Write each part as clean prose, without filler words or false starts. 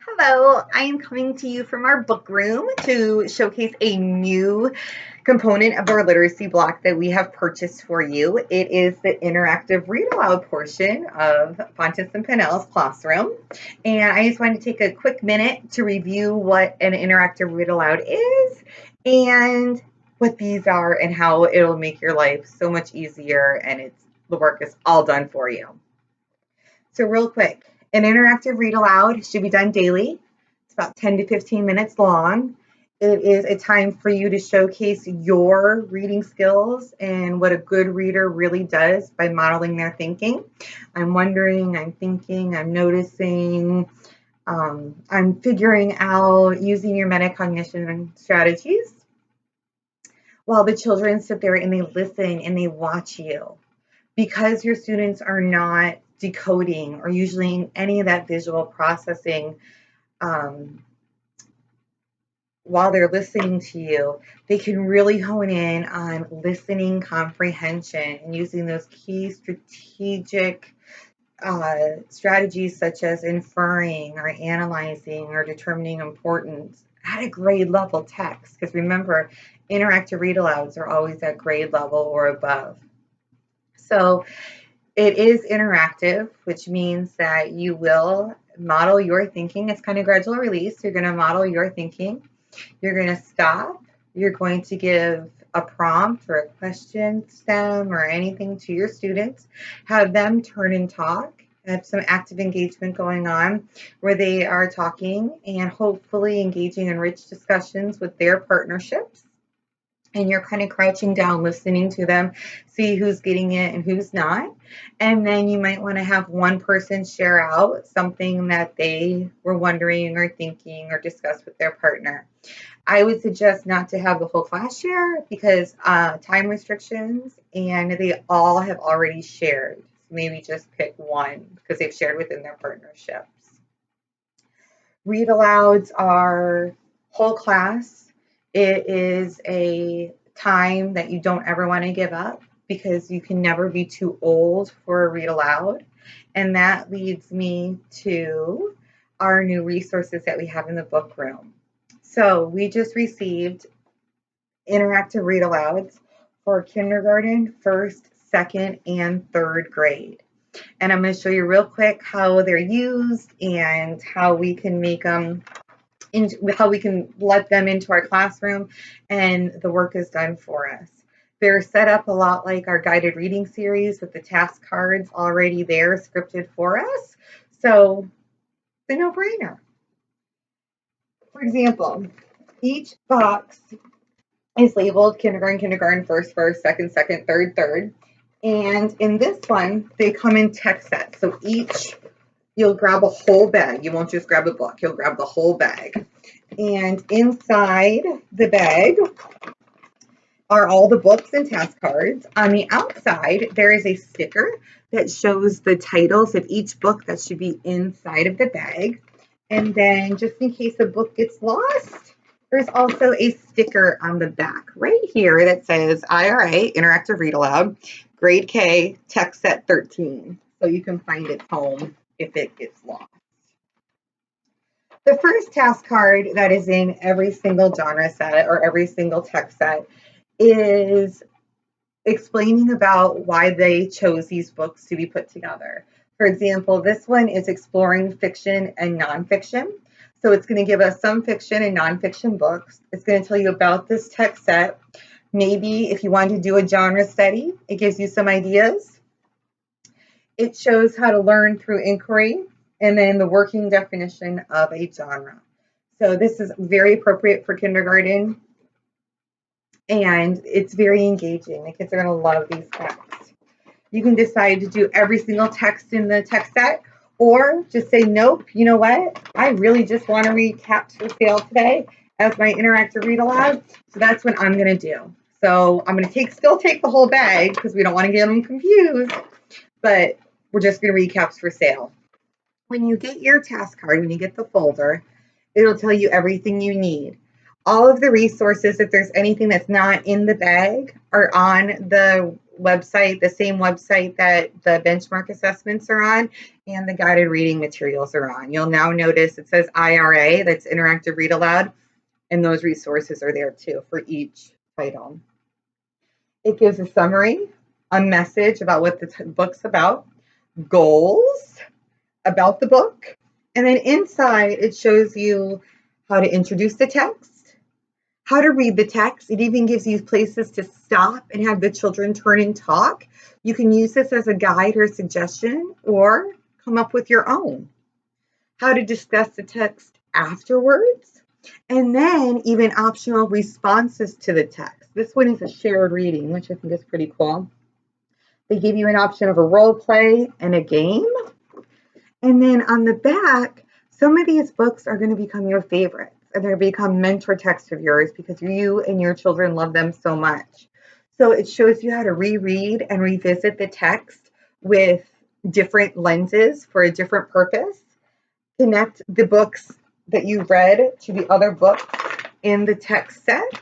Hello, I am coming to you from our book room to showcase a new component of our literacy block that we have purchased for you. It is the interactive read aloud portion of Fontes and Pinnell's classroom. And I just wanted to take a quick minute to review what an interactive read aloud is and what these are and how it'll make your life so much easier and the work is all done for you. So real quick, an interactive read aloud should be done daily. It's about 10 to 15 minutes long. It is a time for you to showcase your reading skills and what a good reader really does by modeling their thinking. I'm wondering, I'm thinking, I'm noticing, I'm figuring out using your metacognition strategies while the children sit there and they listen and they watch you. Because your students are not decoding or usually any of that visual processing while they're listening to you, they can really hone in on listening comprehension and using those key strategic strategies such as inferring or analyzing or determining importance at a grade level text. Because remember, interactive read alouds are always at grade level or above. So it is interactive, which means that you will model your thinking. It's kind of gradual release. You're going to model your thinking. You're going to stop. You're going to give a prompt or a question stem or anything to your students. Have them turn and talk. Have some active engagement going on where they are talking and hopefully engaging in rich discussions with their partnerships. And you're kind of crouching down, listening to them, see who's getting it and who's not. And then you might want to have one person share out something that they were wondering or thinking or discuss with their partner. I would suggest not to have the whole class share because time restrictions and they all have already shared. So maybe just pick one because they've shared within their partnerships. Read alouds are whole class. It is a time that you don't ever want to give up because you can never be too old for a read aloud. And that leads me to our new resources that we have in the book room. So we just received interactive read alouds for kindergarten, first, second, and third grade. And I'm going to show you real quick how they're used and how we can make them how we can let them into our classroom and the work is done for us. They're set up a lot like our guided reading series with the task cards already there scripted for us. So it's a no-brainer. For example, each box is labeled kindergarten, kindergarten, first, first, second, second, third, third. And in this one, they come in text sets. So you'll grab a whole bag. You won't just grab a book. You'll grab the whole bag. And inside the bag are all the books and task cards. On the outside, there is a sticker that shows the titles of each book that should be inside of the bag. And then just in case the book gets lost, there's also a sticker on the back right here that says IRA, Interactive Read Aloud, Grade K, Text Set 13. So you can find its home if it gets lost. The first task card that is in every single genre set or every single text set is explaining about why they chose these books to be put together. For example, this one is exploring fiction and nonfiction. So it's going to give us some fiction and nonfiction books. It's going to tell you about this text set. Maybe if you want to do a genre study, it gives you some ideas. It shows how to learn through inquiry and then the working definition of a genre. So this is very appropriate for kindergarten and it's very engaging. The kids are going to love these texts. You can decide to do every single text in the text set or just say, nope, you know what? I really just want to read Caps for Sale today as my interactive read aloud. So that's what I'm going to do. So I'm going to still take the whole bag because we don't want to get them confused, but we're just going to read Caps for Sale. When you get your task card, when you get the folder, it'll tell you everything you need. All of the resources, if there's anything that's not in the bag, are on the website, the same website that the benchmark assessments are on and the guided reading materials are on. You'll now notice it says IRA, that's Interactive Read Aloud, and those resources are there too for each title. It gives a summary, a message about what the book's about, goals about the book, and then inside it shows you how to introduce the text, how to read the text. It even gives you places to stop and have the children turn and talk. You can use this as a guide or a suggestion or come up with your own. How to discuss the text afterwards, and then even optional responses to the text. This one is a shared reading, which I think is pretty cool. They give you an option of a role play and a game. And then on the back, some of these books are going to become your favorites and they're become mentor texts of yours because you and your children love them so much. So it shows you how to reread and revisit the text with different lenses for a different purpose. Connect the books that you read to the other books in the text set,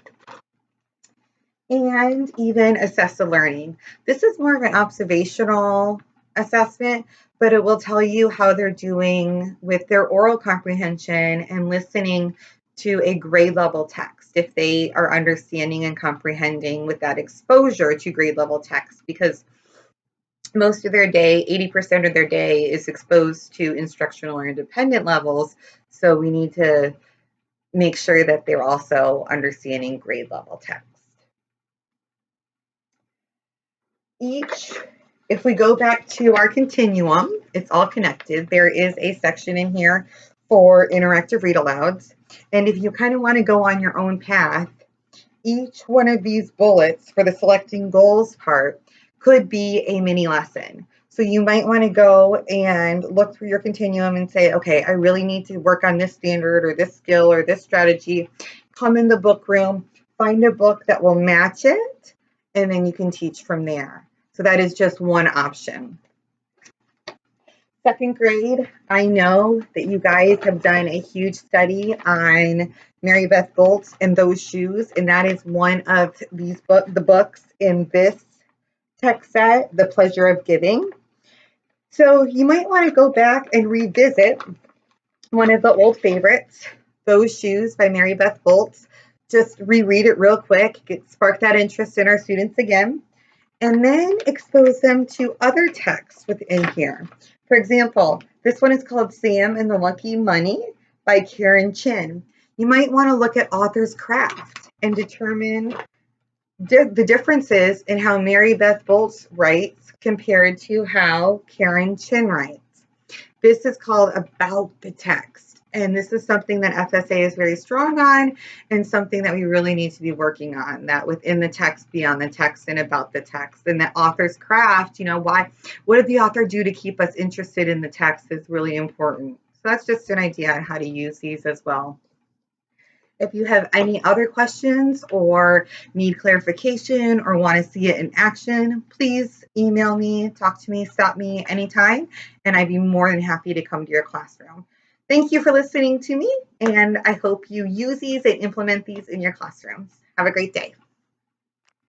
and even assess the learning. This is more of an observational assessment, but it will tell you how they're doing with their oral comprehension and listening to a grade level text, if they are understanding and comprehending with that exposure to grade level text, because most of their day, 80% of their day is exposed to instructional or independent levels. So we need to make sure that they're also understanding grade level text. If we go back to our continuum, it's all connected. There is a section in here for interactive read alouds. And if you kind of want to go on your own path, each one of these bullets for the selecting goals part could be a mini lesson. So you might want to go and look through your continuum and say, okay, I really need to work on this standard or this skill or this strategy. Come in the book room, find a book that will match it, and then you can teach from there. So that is just one option. Second grade, I know that you guys have done a huge study on Mary Beth Bolt's and Those Shoes, and that is one of the books in this text set, The Pleasure of Giving. So you might want to go back and revisit one of the old favorites, Those Shoes by Mary Beth Bolt. Just reread it real quick, spark that interest in our students again, and then expose them to other texts within here. For example, this one is called Sam and the Lucky Money by Karen Chin. You might want to look at author's craft and determine the differences in how Mary Beth Bolt writes compared to how Karen Chin writes. This is called About the Text. And this is something that FSA is very strong on and something that we really need to be working on, that within the text, beyond the text, and about the text. And the author's craft, what did the author do to keep us interested in the text is really important. So that's just an idea on how to use these as well. If you have any other questions or need clarification or want to see it in action, please email me, talk to me, stop me anytime, and I'd be more than happy to come to your classroom. Thank you for listening to me, and I hope you use these and implement these in your classrooms. Have a great day.